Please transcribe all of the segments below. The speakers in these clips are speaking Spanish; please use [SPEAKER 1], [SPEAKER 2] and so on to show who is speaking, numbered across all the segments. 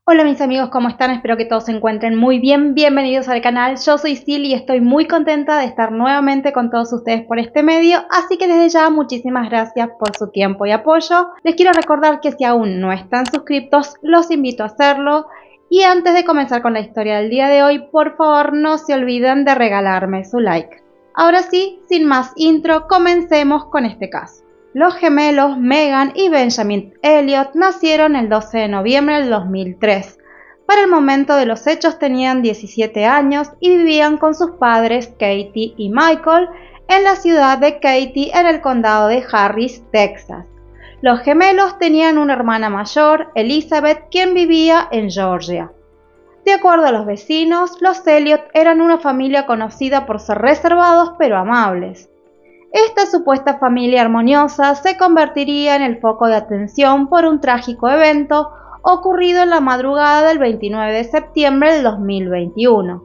[SPEAKER 1] Hola mis amigos, ¿cómo están? Espero que todos se encuentren muy bien. Bienvenidos al canal. Yo soy Sil y estoy muy contenta de estar nuevamente con todos ustedes por este medio, así que desde ya muchísimas gracias por su tiempo y apoyo. Les quiero recordar que si aún no están suscriptos, los invito a hacerlo. Y antes de comenzar con la historia del día de hoy, por favor no se olviden de regalarme su like. Ahora sí, sin más intro, comencemos con este caso. Los gemelos Megan y Benjamin Elliot nacieron el 12 de noviembre del 2003. Para el momento de los hechos tenían 17 años y vivían con sus padres Katie y Michael en la ciudad de Katy en el condado de Harris, Texas. Los gemelos tenían una hermana mayor, Elizabeth, quien vivía en Georgia. De acuerdo a los vecinos, los Elliot eran una familia conocida por ser reservados pero amables. Esta supuesta familia armoniosa se convertiría en el foco de atención por un trágico evento ocurrido en la madrugada del 29 de septiembre del 2021,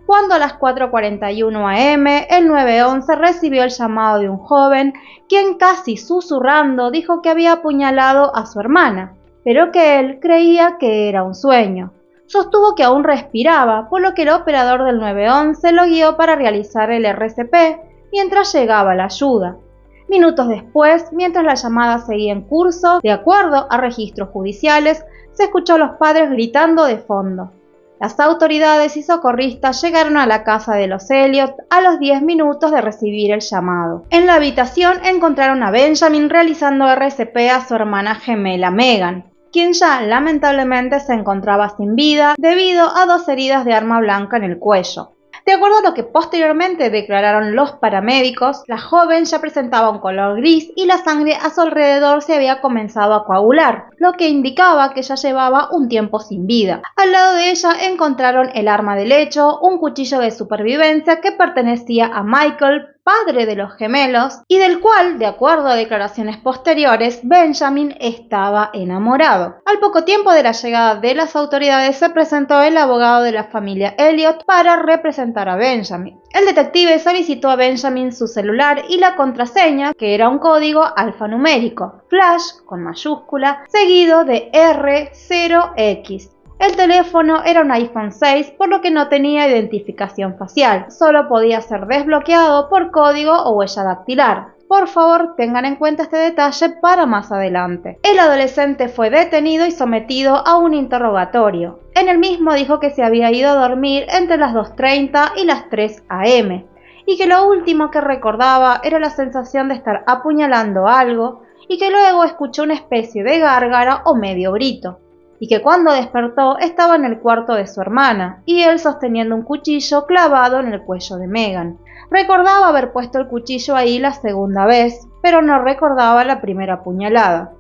[SPEAKER 1] cuando a las 4:41 am el 911 recibió el llamado de un joven quien casi susurrando dijo que había apuñalado a su hermana, pero que él creía que era un sueño. Sostuvo que aún respiraba, por lo que el operador del 911 lo guió para realizar el RCP, mientras llegaba la ayuda. Minutos después, mientras la llamada seguía en curso, de acuerdo a registros judiciales, se escuchó a los padres gritando de fondo. Las autoridades y socorristas llegaron a la casa de los Elliot a los 10 minutos de recibir el llamado. En la habitación encontraron a Benjamin realizando RCP a su hermana gemela Megan, quien ya lamentablemente se encontraba sin vida debido a 2 heridas de arma blanca en el cuello. De acuerdo a lo que posteriormente declararon los paramédicos, la joven ya presentaba un color gris y la sangre a su alrededor se había comenzado a coagular, lo que indicaba que ya llevaba un tiempo sin vida. Al lado de ella encontraron el arma del hecho, un cuchillo de supervivencia que pertenecía a Michael, padre de los gemelos, y del cual, de acuerdo a declaraciones posteriores, Benjamin estaba enamorado. Al poco tiempo de la llegada de las autoridades se presentó el abogado de la familia Elliot para representar a Benjamin. El detective solicitó a Benjamin su celular y la contraseña, que era un código alfanumérico, flash con mayúscula, seguido de R0X. El teléfono era un iPhone 6, por lo que no tenía identificación facial. Solo podía ser desbloqueado por código o huella dactilar. Por favor, tengan en cuenta este detalle para más adelante. El adolescente fue detenido y sometido a un interrogatorio. En el mismo dijo que se había ido a dormir entre las 2:30 y las 3 am, y que lo último que recordaba era la sensación de estar apuñalando algo, y que luego escuchó una especie de gárgara o medio grito, y que cuando despertó estaba en el cuarto de su hermana, y él sosteniendo un cuchillo clavado en el cuello de Megan. Recordaba haber puesto el cuchillo ahí la segunda vez, pero no recordaba la primera puñalada.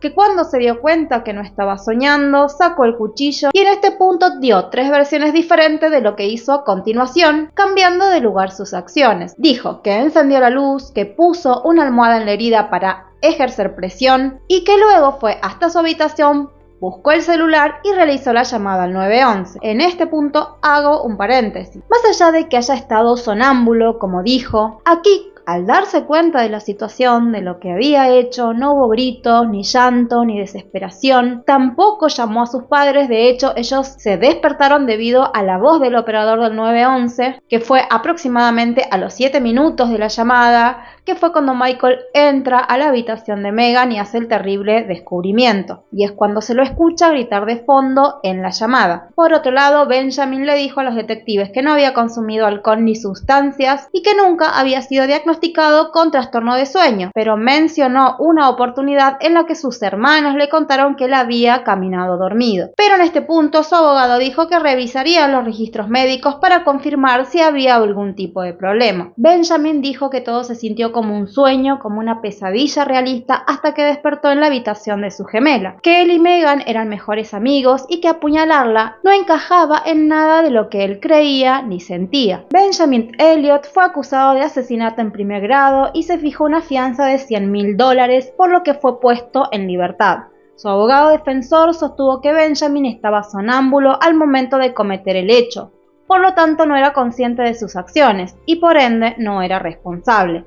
[SPEAKER 1] Que cuando se dio cuenta que no estaba soñando, sacó el cuchillo y en este punto dio 3 versiones diferentes de lo que hizo a continuación, cambiando de lugar sus acciones. Dijo que encendió la luz, que puso una almohada en la herida para ejercer presión y que luego fue hasta su habitación, buscó el celular y realizó la llamada al 911. En este punto hago un paréntesis. Más allá de que haya estado sonámbulo, como dijo, aquí, al darse cuenta de la situación, de lo que había hecho, no hubo gritos, ni llanto, ni desesperación. Tampoco llamó a sus padres, de hecho, ellos se despertaron debido a la voz del operador del 911, que fue aproximadamente a los 7 minutos de la llamada, que fue cuando Michael entra a la habitación de Megan y hace el terrible descubrimiento. Y es cuando se lo escucha gritar de fondo en la llamada. Por otro lado, Benjamin le dijo a los detectives que no había consumido alcohol ni sustancias y que nunca había sido diagnosticado con trastorno de sueño, pero mencionó una oportunidad en la que sus hermanos le contaron que él había caminado dormido. Pero en este punto su abogado dijo que revisarían los registros médicos para confirmar si había algún tipo de problema. Benjamin dijo que todo se sintió como un sueño, como una pesadilla realista, hasta que despertó en la habitación de su gemela, que él y Megan eran mejores amigos y que apuñalarla no encajaba en nada de lo que él creía ni sentía. Benjamin Elliot fue acusado de asesinato en primer grado y se fijó una fianza de $100,000, por lo que fue puesto en libertad. Su abogado defensor sostuvo que Benjamin estaba sonámbulo al momento de cometer el hecho, por lo tanto no era consciente de sus acciones y por ende no era responsable.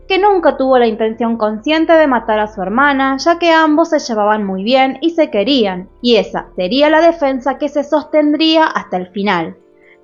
[SPEAKER 1] que nunca tuvo la intención consciente de matar a su hermana, ya que ambos se llevaban muy bien y se querían, y esa sería la defensa que se sostendría hasta el final.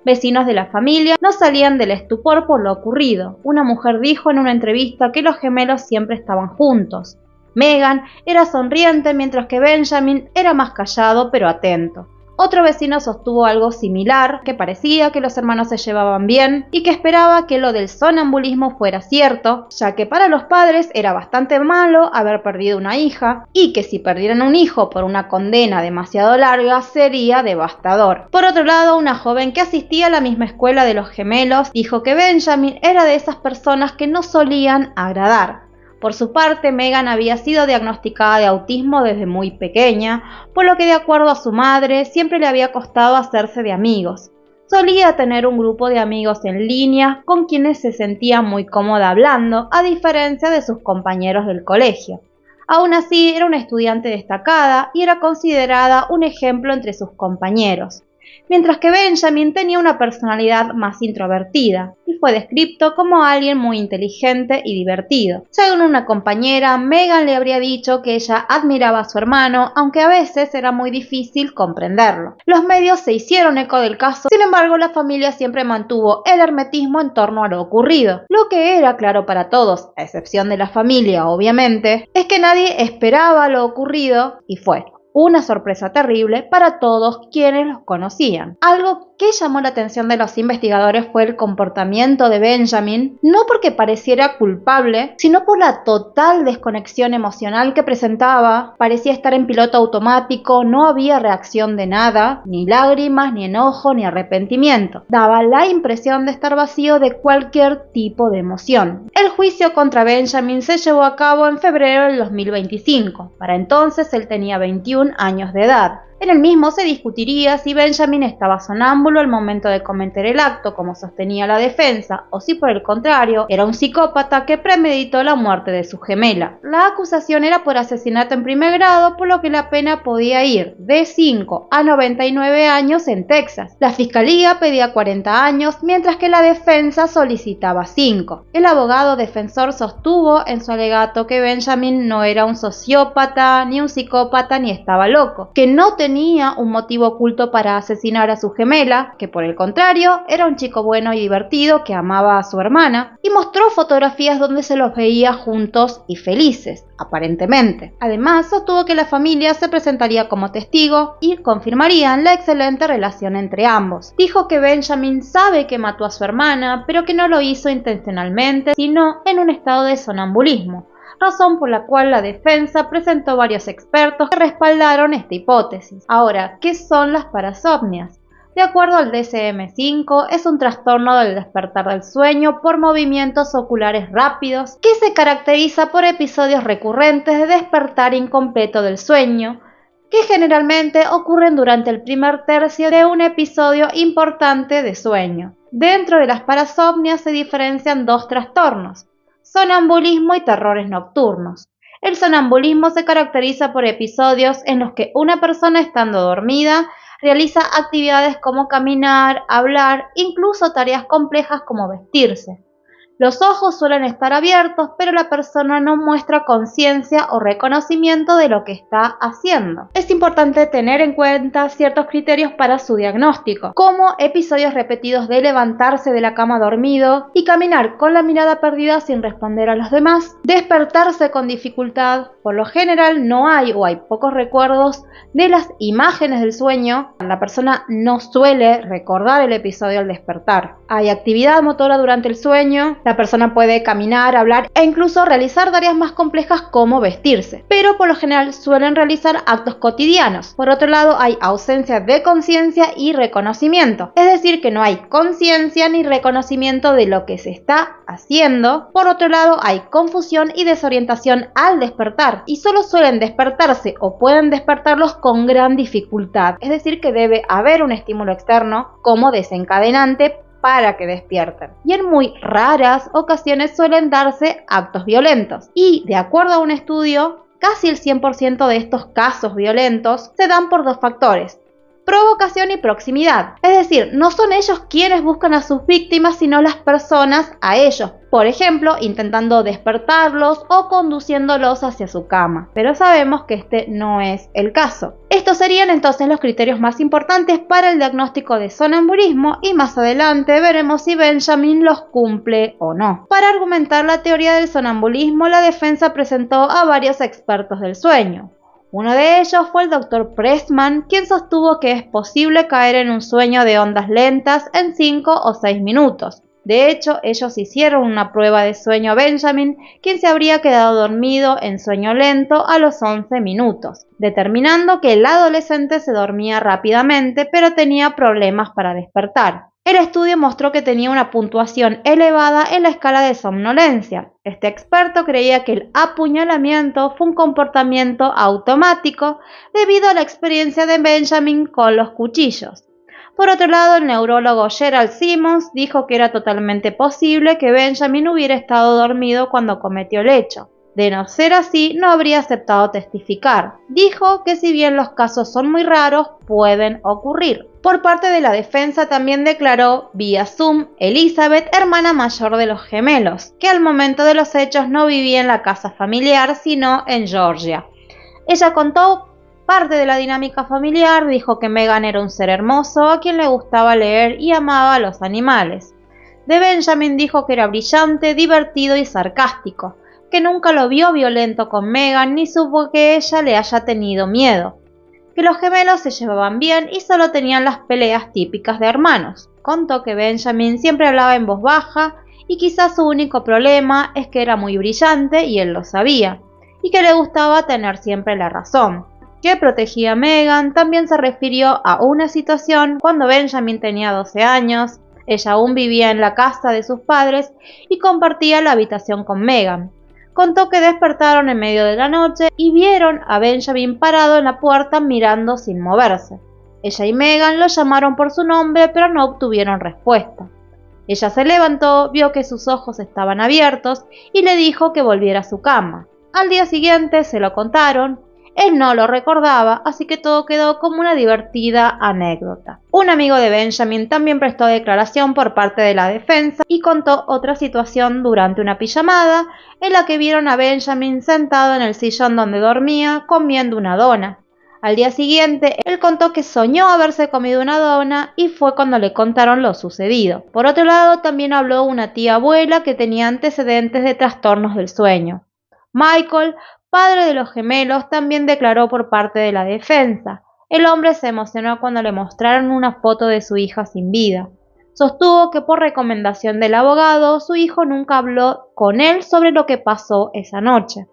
[SPEAKER 1] Vecinos de la familia no salían del estupor por lo ocurrido. Una mujer dijo en una entrevista que los gemelos siempre estaban juntos. Megan era sonriente mientras que Benjamin era más callado pero atento. Otro vecino sostuvo algo similar, que parecía que los hermanos se llevaban bien y que esperaba que lo del sonambulismo fuera cierto, ya que para los padres era bastante malo haber perdido una hija y que si perdieran un hijo por una condena demasiado larga sería devastador. Por otro lado, una joven que asistía a la misma escuela de los gemelos dijo que Benjamin era de esas personas que no solían agradar. Por su parte, Megan había sido diagnosticada de autismo desde muy pequeña, por lo que de acuerdo a su madre, siempre le había costado hacerse de amigos. Solía tener un grupo de amigos en línea con quienes se sentía muy cómoda hablando, a diferencia de sus compañeros del colegio. Aún así, era una estudiante destacada y era considerada un ejemplo entre sus compañeros. Mientras que Benjamin tenía una personalidad más introvertida y fue descrito como alguien muy inteligente y divertido. Según una compañera, Megan le habría dicho que ella admiraba a su hermano, aunque a veces era muy difícil comprenderlo. Los medios se hicieron eco del caso, sin embargo la familia siempre mantuvo el hermetismo en torno a lo ocurrido. Lo que era claro para todos, a excepción de la familia obviamente, es que nadie esperaba lo ocurrido y fue una sorpresa terrible para todos quienes los conocían. Algo que llamó la atención de los investigadores fue el comportamiento de Benjamin, no porque pareciera culpable, sino por la total desconexión emocional que presentaba. Parecía estar en piloto automático, no había reacción de nada, ni lágrimas, ni enojo, ni arrepentimiento. Daba la impresión de estar vacío de cualquier tipo de emoción. El juicio contra Benjamin se llevó a cabo en febrero del 2025. Para entonces él tenía 21 años de edad. En el mismo se discutiría si Benjamin estaba sonámbulo al momento de cometer el acto, como sostenía la defensa, o si por el contrario era un psicópata que premeditó la muerte de su gemela. La acusación era por asesinato en primer grado, por lo que la pena podía ir de 5 a 99 años en Texas. La fiscalía pedía 40 años, mientras que la defensa solicitaba 5. El abogado defensor sostuvo en su alegato que Benjamin no era un sociópata, ni un psicópata, ni estaba loco, que no tenía un motivo oculto para asesinar a su gemela, que por el contrario era un chico bueno y divertido que amaba a su hermana, y mostró fotografías donde se los veía juntos y felices, aparentemente. Además, sostuvo que la familia se presentaría como testigo y confirmarían la excelente relación entre ambos. Dijo que Benjamin sabe que mató a su hermana, pero que no lo hizo intencionalmente, sino en un estado de sonambulismo, razón por la cual la defensa presentó varios expertos que respaldaron esta hipótesis. Ahora, ¿qué son las parasomnias? De acuerdo al DSM-5, es un trastorno del despertar del sueño por movimientos oculares rápidos que se caracteriza por episodios recurrentes de despertar incompleto del sueño, que generalmente ocurren durante el primer tercio de un episodio importante de sueño. Dentro de las parasomnias se diferencian dos trastornos: sonambulismo y terrores nocturnos. El sonambulismo se caracteriza por episodios en los que una persona estando dormida realiza actividades como caminar, hablar, incluso tareas complejas como vestirse. Los ojos suelen estar abiertos, pero la persona no muestra conciencia o reconocimiento de lo que está haciendo. Es importante tener en cuenta ciertos criterios para su diagnóstico, como episodios repetidos de levantarse de la cama dormido y caminar con la mirada perdida sin responder a los demás, despertarse con dificultad. Por lo general no hay o hay pocos recuerdos de las imágenes del sueño. La persona no suele recordar el episodio al despertar. Hay actividad motora durante el sueño. La persona puede caminar, hablar e incluso realizar tareas más complejas como vestirse, pero por lo general suelen realizar actos cotidianos. Por otro lado, hay ausencia de conciencia y reconocimiento, es decir, que no hay conciencia ni reconocimiento de lo que se está haciendo. Por otro lado, hay confusión y desorientación al despertar, y solo suelen despertarse o pueden despertarlos con gran dificultad, es decir, que debe haber un estímulo externo como desencadenante para que despierten. Y en muy raras ocasiones suelen darse actos violentos. Y de acuerdo a un estudio, casi el 100% de estos casos violentos se dan por dos factores: provocación y proximidad. Es decir, no son ellos quienes buscan a sus víctimas, sino las personas a ellos, por ejemplo, intentando despertarlos o conduciéndolos hacia su cama, pero sabemos que este no es el caso. Estos serían entonces los criterios más importantes para el diagnóstico de sonambulismo y más adelante veremos si Benjamin los cumple o no. Para argumentar la teoría del sonambulismo, la defensa presentó a varios expertos del sueño. Uno de ellos fue el Dr. Pressman, quien sostuvo que es posible caer en un sueño de ondas lentas en 5 o 6 minutos. De hecho, ellos hicieron una prueba de sueño a Benjamin, quien se habría quedado dormido en sueño lento a los 11 minutos, determinando que el adolescente se dormía rápidamente, pero tenía problemas para despertar. El estudio mostró que tenía una puntuación elevada en la escala de somnolencia. Este experto creía que el apuñalamiento fue un comportamiento automático debido a la experiencia de Benjamin con los cuchillos. Por otro lado, el neurólogo Gerald Simmons dijo que era totalmente posible que Benjamin hubiera estado dormido cuando cometió el hecho. De no ser así, no habría aceptado testificar. Dijo que si bien los casos son muy raros, pueden ocurrir. Por parte de la defensa también declaró vía Zoom Elizabeth, hermana mayor de los gemelos, que al momento de los hechos no vivía en la casa familiar, sino en Georgia. Ella contó parte de la dinámica familiar, dijo que Megan era un ser hermoso, a quien le gustaba leer y amaba a los animales. De Benjamin dijo que era brillante, divertido y sarcástico, que nunca lo vio violento con Megan ni supo que ella le haya tenido miedo, que los gemelos se llevaban bien y solo tenían las peleas típicas de hermanos. Contó que Benjamin siempre hablaba en voz baja y quizás su único problema es que era muy brillante y él lo sabía, y que le gustaba tener siempre la razón. Que protegía a Megan también se refirió a una situación cuando Benjamin tenía 12 años, ella aún vivía en la casa de sus padres y compartía la habitación con Megan. Contó que despertaron en medio de la noche y vieron a Benjamin parado en la puerta mirando sin moverse. Ella y Megan lo llamaron por su nombre, pero no obtuvieron respuesta. Ella se levantó, vio que sus ojos estaban abiertos y le dijo que volviera a su cama. Al día siguiente se lo contaron. Él no lo recordaba, así que todo quedó como una divertida anécdota. Un amigo de Benjamin también prestó declaración por parte de la defensa y contó otra situación durante una pijamada en la que vieron a Benjamin sentado en el sillón donde dormía comiendo una dona. Al día siguiente, él contó que soñó haberse comido una dona y fue cuando le contaron lo sucedido. Por otro lado, también habló una tía abuela que tenía antecedentes de trastornos del sueño. Michael, padre de los gemelos, también declaró por parte de la defensa. El hombre se emocionó cuando le mostraron una foto de su hija sin vida. Sostuvo que por recomendación del abogado, su hijo nunca habló con él sobre lo que pasó esa noche.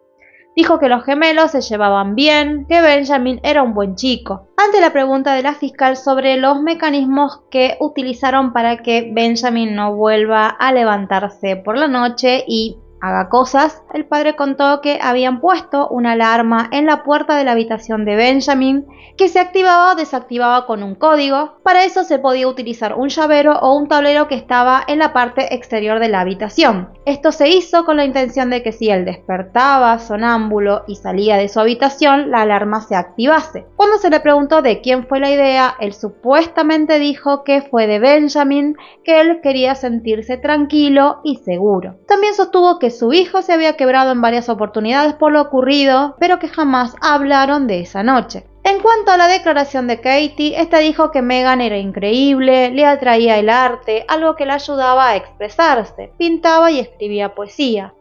[SPEAKER 1] Dijo que los gemelos se llevaban bien, que Benjamin era un buen chico. Ante la pregunta de la fiscal sobre los mecanismos que utilizaron para que Benjamin no vuelva a levantarse por la noche y haga cosas, el padre contó que habían puesto una alarma en la puerta de la habitación de Benjamin que se activaba o desactivaba con un código. Para eso se podía utilizar un llavero o un tablero que estaba en la parte exterior de la habitación. Esto se hizo con la intención de que si él despertaba sonámbulo y salía de su habitación, la alarma se activase. Cuando se le preguntó de quién fue la idea, él supuestamente dijo que fue de Benjamin, que él quería sentirse tranquilo y seguro. También sostuvo que su hijo se había quebrado en varias oportunidades por lo ocurrido, pero que jamás hablaron de esa noche. En cuanto a la declaración de Katie, esta dijo que Megan era increíble, le atraía el arte, algo que le ayudaba a expresarse, pintaba y escribía poesía.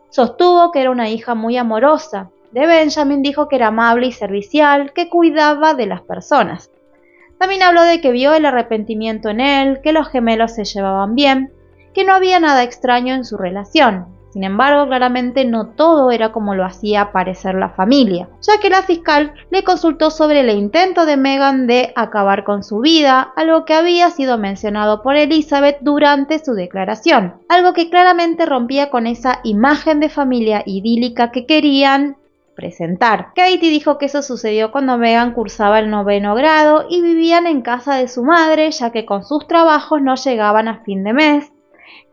[SPEAKER 1] Sostuvo que era una hija muy amorosa. De Benjamin dijo que era amable y servicial, que cuidaba de las personas. También habló de que vio el arrepentimiento en él, que los gemelos se llevaban bien, que no había nada extraño en su relación. Sin embargo, claramente no todo era como lo hacía parecer la familia, ya que la fiscal le consultó sobre el intento de Megan de acabar con su vida, algo que había sido mencionado por Elizabeth durante su declaración, algo que claramente rompía con esa imagen de familia idílica que querían presentar. Katie dijo que eso sucedió cuando Megan cursaba el 9º grado y vivían en casa de su madre, ya que con sus trabajos no llegaban a fin de mes,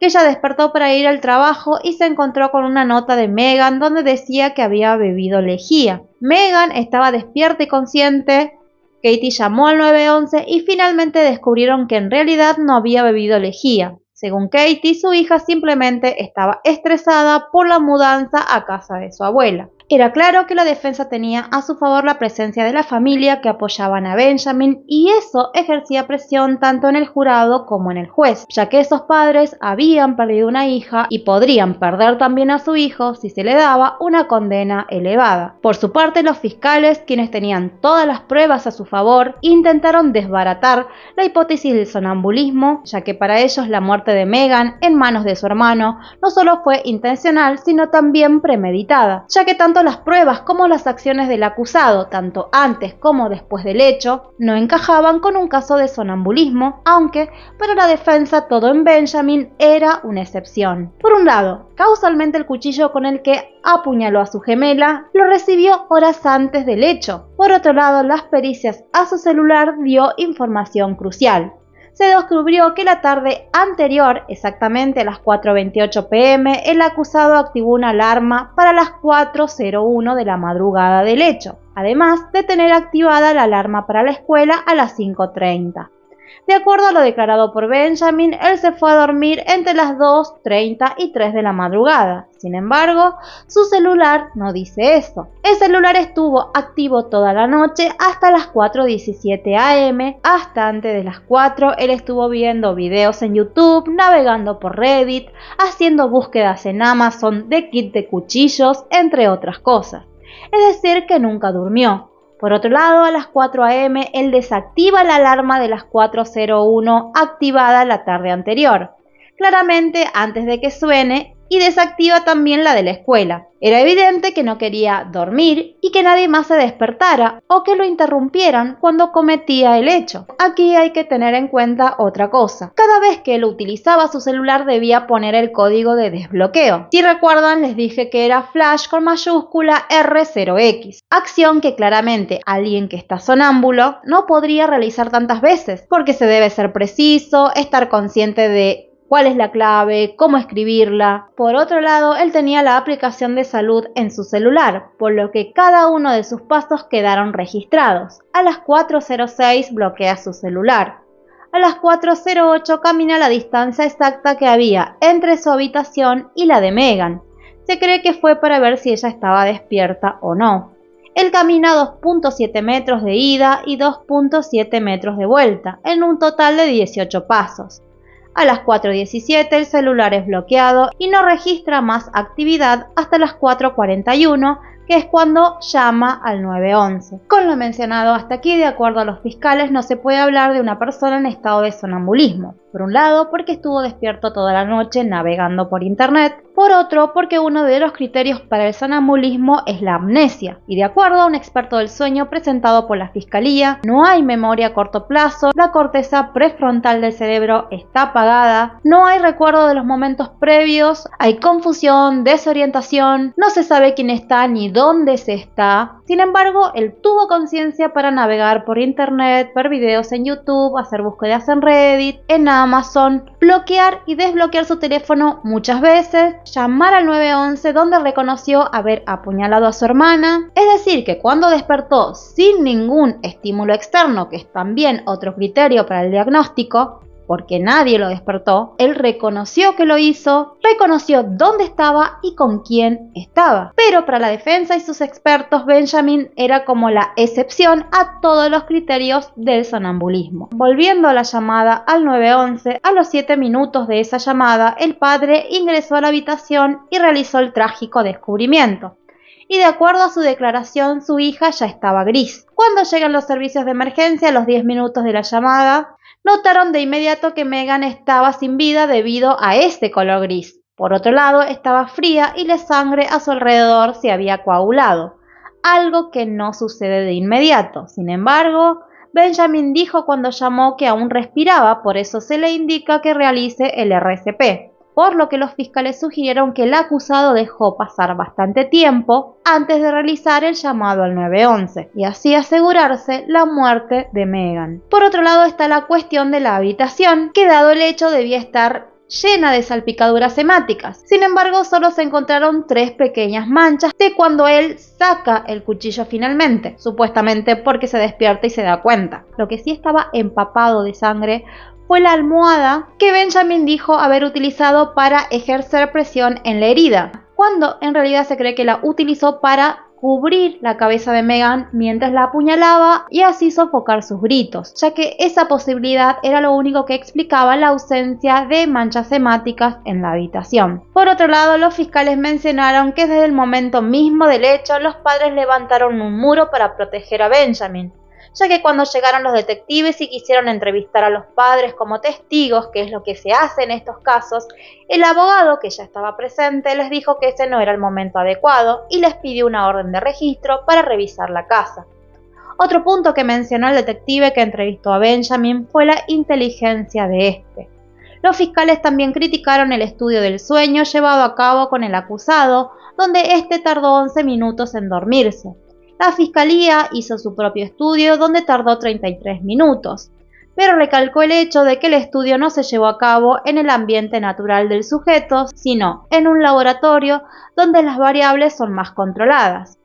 [SPEAKER 1] que ella despertó para ir al trabajo y se encontró con una nota de Megan donde decía que había bebido lejía. Megan estaba despierta y consciente. Katie llamó al 911 y finalmente descubrieron que en realidad no había bebido lejía. Según Katie, su hija simplemente estaba estresada por la mudanza a casa de su abuela. Era claro que la defensa tenía a su favor la presencia de la familia que apoyaban a Benjamin y eso ejercía presión tanto en el jurado como en el juez, ya que esos padres habían perdido una hija y podrían perder también a su hijo si se le daba una condena elevada. Por su parte, los fiscales, quienes tenían todas las pruebas a su favor, intentaron desbaratar la hipótesis del sonambulismo, ya que para ellos la muerte de Megan en manos de su hermano no solo fue intencional, sino también premeditada, ya que tanto las pruebas como las acciones del acusado, tanto antes como después del hecho, no encajaban con un caso de sonambulismo, aunque para la defensa todo en Benjamin era una excepción. Por un lado, causalmente el cuchillo con el que apuñaló a su gemela lo recibió horas antes del hecho. Por otro lado, las pericias a su celular dio información crucial. Se descubrió que la tarde anterior, exactamente a las 4:28 p.m., el acusado activó una alarma para las 4:01 de la madrugada del hecho, además de tener activada la alarma para la escuela a las 5:30. De acuerdo a lo declarado por Benjamin, él se fue a dormir entre las 2:30 y 3 de la madrugada. Sin embargo, su celular no dice eso. El celular estuvo activo toda la noche hasta las 4:17 am. Hasta antes de las 4, él estuvo viendo videos en YouTube, navegando por Reddit, haciendo búsquedas en Amazon de kit de cuchillos, entre otras cosas. Es decir, que nunca durmió. Por otro lado, a las 4 am, él desactiva la alarma de las 4:01 activada la tarde anterior, claramente antes de que suene, y desactiva también la de la escuela. Era evidente que no quería dormir y que nadie más se despertara o que lo interrumpieran cuando cometía el hecho. Aquí hay que tener en cuenta otra cosa. Cada vez que él utilizaba su celular debía poner el código de desbloqueo. Si recuerdan, les dije que era flash con mayúscula R0X. Acción que claramente alguien que está sonámbulo no podría realizar tantas veces, porque se debe ser preciso, estar consciente de cuál es la clave, cómo escribirla. Por otro lado, él tenía la aplicación de salud en su celular, por lo que cada uno de sus pasos quedaron registrados. A las 4:06 bloquea su celular. A las 4:08 camina la distancia exacta que había entre su habitación y la de Megan. Se cree que fue para ver si ella estaba despierta o no. Él camina 2.7 metros de ida y 2.7 metros de vuelta, en un total de 18 pasos. A las 4:17 el celular es bloqueado y no registra más actividad hasta las 4:41, que es cuando llama al 911. Con lo mencionado hasta aquí, de acuerdo a los fiscales, no se puede hablar de una persona en estado de sonambulismo. Por un lado, porque estuvo despierto toda la noche navegando por internet. Por otro, porque uno de los criterios para el sonambulismo es la amnesia. Y de acuerdo a un experto del sueño presentado por la fiscalía, no hay memoria a corto plazo, la corteza prefrontal del cerebro está apagada, no hay recuerdo de los momentos previos, hay confusión, desorientación, no se sabe quién está ni dónde se está. Sin embargo, él tuvo conciencia para navegar por internet, ver videos en YouTube, hacer búsquedas en Reddit, en Amazon, bloquear y desbloquear su teléfono muchas veces, llamar al 911 donde reconoció haber apuñalado a su hermana. Es decir, que cuando despertó sin ningún estímulo externo, que es también otro criterio para el diagnóstico, porque nadie lo despertó, él reconoció que lo hizo, reconoció dónde estaba y con quién estaba. Pero para la defensa y sus expertos, Benjamin era como la excepción a todos los criterios del sonambulismo. Volviendo a la llamada al 911, a los 7 minutos de esa llamada, el padre ingresó a la habitación y realizó el trágico descubrimiento. Y de acuerdo a su declaración, su hija ya estaba gris. Cuando llegan los servicios de emergencia a los 10 minutos de la llamada, notaron de inmediato que Megan estaba sin vida debido a este color gris. Por otro lado, estaba fría y la sangre a su alrededor se había coagulado, algo que no sucede de inmediato. Sin embargo, Benjamin dijo cuando llamó que aún respiraba, por eso se le indica que realice el RCP. Por lo que los fiscales sugirieron que el acusado dejó pasar bastante tiempo antes de realizar el llamado al 911 y así asegurarse la muerte de Megan. Por otro lado está la cuestión de la habitación, que dado el hecho debía estar llena de salpicaduras hemáticas. Sin embargo, solo se encontraron 3 pequeñas manchas de cuando él saca el cuchillo finalmente, supuestamente porque se despierta y se da cuenta. Lo que sí estaba empapado de sangre fue la almohada que Benjamin dijo haber utilizado para ejercer presión en la herida, cuando en realidad se cree que la utilizó para cubrir la cabeza de Meghan mientras la apuñalaba y así sofocar sus gritos, ya que esa posibilidad era lo único que explicaba la ausencia de manchas hemáticas en la habitación. Por otro lado, los fiscales mencionaron que desde el momento mismo del hecho, los padres levantaron un muro para proteger a Benjamin, ya que cuando llegaron los detectives y quisieron entrevistar a los padres como testigos, que es lo que se hace en estos casos, el abogado, que ya estaba presente, les dijo que ese no era el momento adecuado y les pidió una orden de registro para revisar la casa. Otro punto que mencionó el detective que entrevistó a Benjamin fue la inteligencia de este. Los fiscales también criticaron el estudio del sueño llevado a cabo con el acusado, donde este tardó 11 minutos en dormirse. La fiscalía hizo su propio estudio donde tardó 33 minutos, pero recalcó el hecho de que el estudio no se llevó a cabo en el ambiente natural del sujeto, sino en un laboratorio donde las variables son más controladas.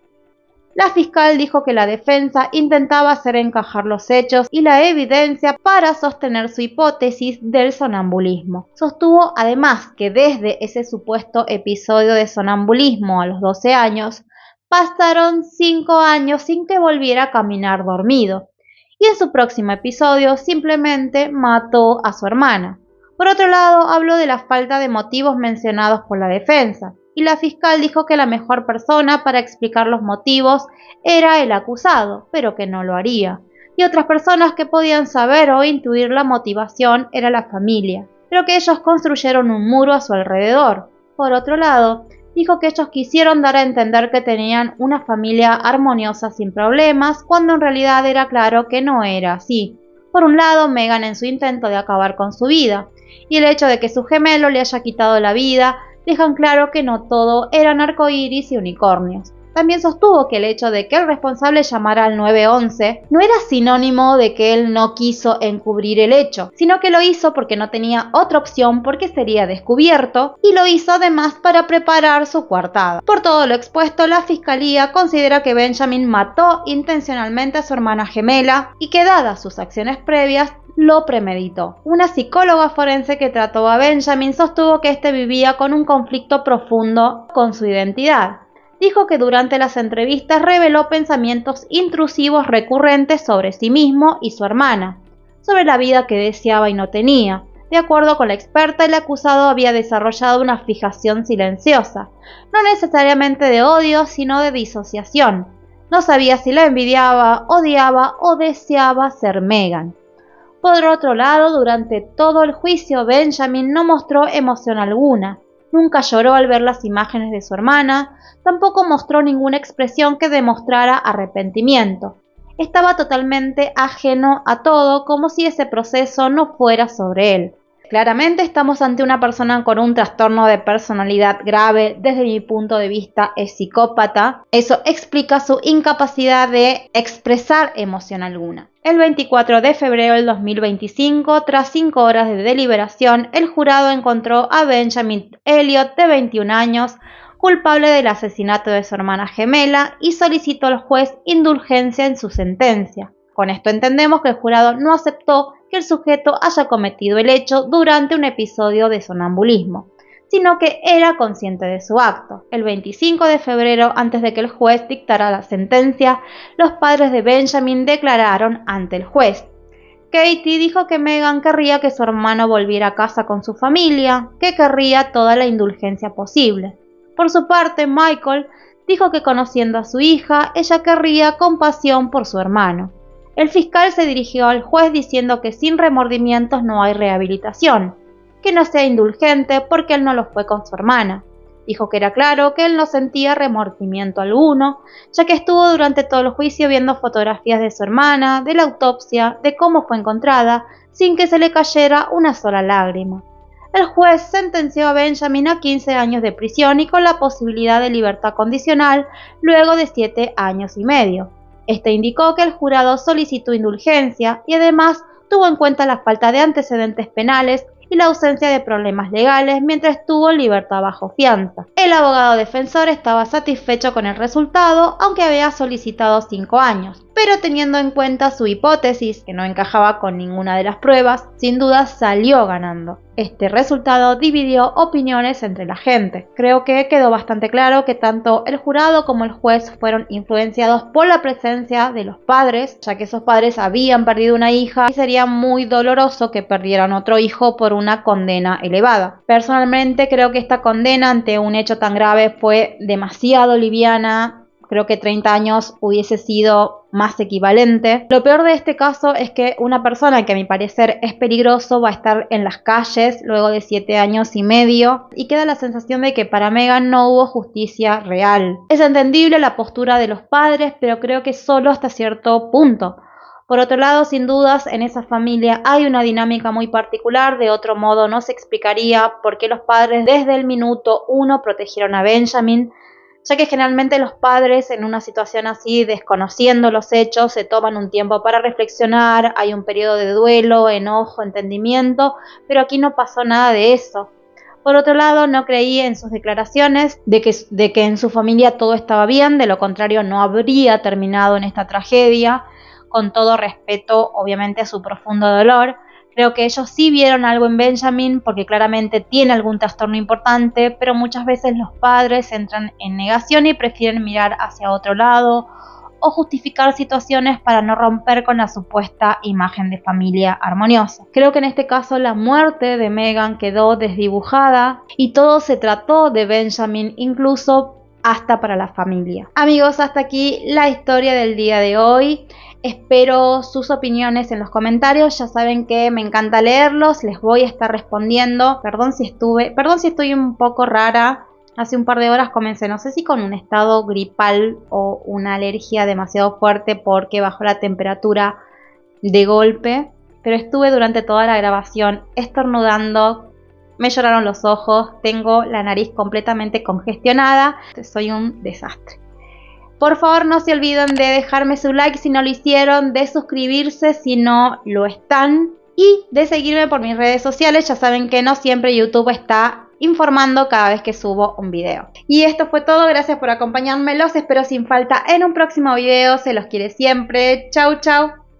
[SPEAKER 1] La fiscal dijo que la defensa intentaba hacer encajar los hechos y la evidencia para sostener su hipótesis del sonambulismo. Sostuvo además que desde ese supuesto episodio de sonambulismo a los 12 años, pasaron 5 años sin que volviera a caminar dormido, y en su próximo episodio simplemente mató a su hermana. Por otro lado, habló de la falta de motivos mencionados por la defensa, y la fiscal dijo que la mejor persona para explicar los motivos era el acusado, pero que no lo haría, y otras personas que podían saber o intuir la motivación era la familia, pero que ellos construyeron un muro a su alrededor. Por otro lado, dijo que ellos quisieron dar a entender que tenían una familia armoniosa sin problemas, cuando en realidad era claro que no era así. Por un lado, Meghan en su intento de acabar con su vida, y el hecho de que su gemelo le haya quitado la vida, dejan claro que no todo eran arcoíris y unicornios. También sostuvo que el hecho de que el responsable llamara al 911 no era sinónimo de que él no quiso encubrir el hecho, sino que lo hizo porque no tenía otra opción porque sería descubierto, y lo hizo además para preparar su coartada. Por todo lo expuesto, la fiscalía considera que Benjamin mató intencionalmente a su hermana gemela y que, dadas sus acciones previas, lo premeditó. Una psicóloga forense que trató a Benjamin sostuvo que este vivía con un conflicto profundo con su identidad. Dijo que durante las entrevistas reveló pensamientos intrusivos recurrentes sobre sí mismo y su hermana, sobre la vida que deseaba y no tenía. De acuerdo con la experta, el acusado había desarrollado una fijación silenciosa, no necesariamente de odio, sino de disociación. No sabía si la envidiaba, odiaba o deseaba ser Meghan. Por otro lado, durante todo el juicio, Benjamin no mostró emoción alguna. Nunca lloró al ver las imágenes de su hermana, tampoco mostró ninguna expresión que demostrara arrepentimiento. Estaba totalmente ajeno a todo, como si ese proceso no fuera sobre él. Claramente estamos ante una persona con un trastorno de personalidad grave, desde mi punto de vista es psicópata. Eso explica su incapacidad de expresar emoción alguna. El 24 de febrero del 2025, tras 5 horas de deliberación, el jurado encontró a Benjamin Elliott, de 21 años, culpable del asesinato de su hermana gemela y solicitó al juez indulgencia en su sentencia. Con esto entendemos que el jurado no aceptó que el sujeto haya cometido el hecho durante un episodio de sonambulismo, sino que era consciente de su acto. El 25 de febrero, antes de que el juez dictara la sentencia, los padres de Benjamin declararon ante el juez. Katie dijo que Meghan querría que su hermano volviera a casa con su familia, que querría toda la indulgencia posible. Por su parte, Michael dijo que conociendo a su hija, ella querría compasión por su hermano. El fiscal se dirigió al juez diciendo que sin remordimientos no hay rehabilitación, que no sea indulgente porque él no lo fue con su hermana. Dijo que era claro que él no sentía remordimiento alguno, ya que estuvo durante todo el juicio viendo fotografías de su hermana, de la autopsia, de cómo fue encontrada, sin que se le cayera una sola lágrima. El juez sentenció a Benjamin a 15 años de prisión y con la posibilidad de libertad condicional luego de 7 años y medio. Este indicó que el jurado solicitó indulgencia y además tuvo en cuenta la falta de antecedentes penales y la ausencia de problemas legales mientras estuvo en libertad bajo fianza. El abogado defensor estaba satisfecho con el resultado, aunque había solicitado 5 años. pero teniendo en cuenta su hipótesis, que no encajaba con ninguna de las pruebas, sin duda salió ganando. Este resultado dividió opiniones entre la gente. Creo que quedó bastante claro que tanto el jurado como el juez fueron influenciados por la presencia de los padres, ya que esos padres habían perdido una hija y sería muy doloroso que perdieran otro hijo por una condena elevada. Personalmente creo que esta condena ante un hecho tan grave fue demasiado liviana. Creo que 30 años hubiese sido más equivalente. Lo peor de este caso es que una persona que a mi parecer es peligroso va a estar en las calles luego de 7 años y medio y queda la sensación de que para Meghan no hubo justicia real. Es entendible la postura de los padres, pero creo que solo hasta cierto punto. Por otro lado, sin dudas, en esa familia hay una dinámica muy particular, de otro modo no se explicaría por qué los padres desde el minuto 1 protegieron a Benjamin, ya que generalmente los padres en una situación así, desconociendo los hechos, se toman un tiempo para reflexionar, hay un periodo de duelo, enojo, entendimiento, pero aquí no pasó nada de eso. Por otro lado, no creí en sus declaraciones de que en su familia todo estaba bien, de lo contrario no habría terminado en esta tragedia, con todo respeto obviamente a su profundo dolor. Creo que ellos sí vieron algo en Benjamin porque claramente tiene algún trastorno importante, pero muchas veces los padres entran en negación y prefieren mirar hacia otro lado o justificar situaciones para no romper con la supuesta imagen de familia armoniosa. Creo que en este caso la muerte de Meghan quedó desdibujada y todo se trató de Benjamin, incluso hasta para la familia. Amigos, hasta aquí la historia del día de hoy. Espero sus opiniones en los comentarios, ya saben que me encanta leerlos, les voy a estar respondiendo. Perdón si estoy un poco rara. Hace un par de horas comencé, no sé si con un estado gripal o una alergia demasiado fuerte porque bajó la temperatura de golpe, pero estuve durante toda la grabación estornudando. Me lloraron los ojos, tengo la nariz completamente congestionada, soy un desastre. Por favor, no se olviden de dejarme su like si no lo hicieron, de suscribirse si no lo están y de seguirme por mis redes sociales. Ya saben que no siempre YouTube está informando cada vez que subo un video. Y esto fue todo, gracias por acompañarme, los espero sin falta en un próximo video, se los quiere siempre, chau chau.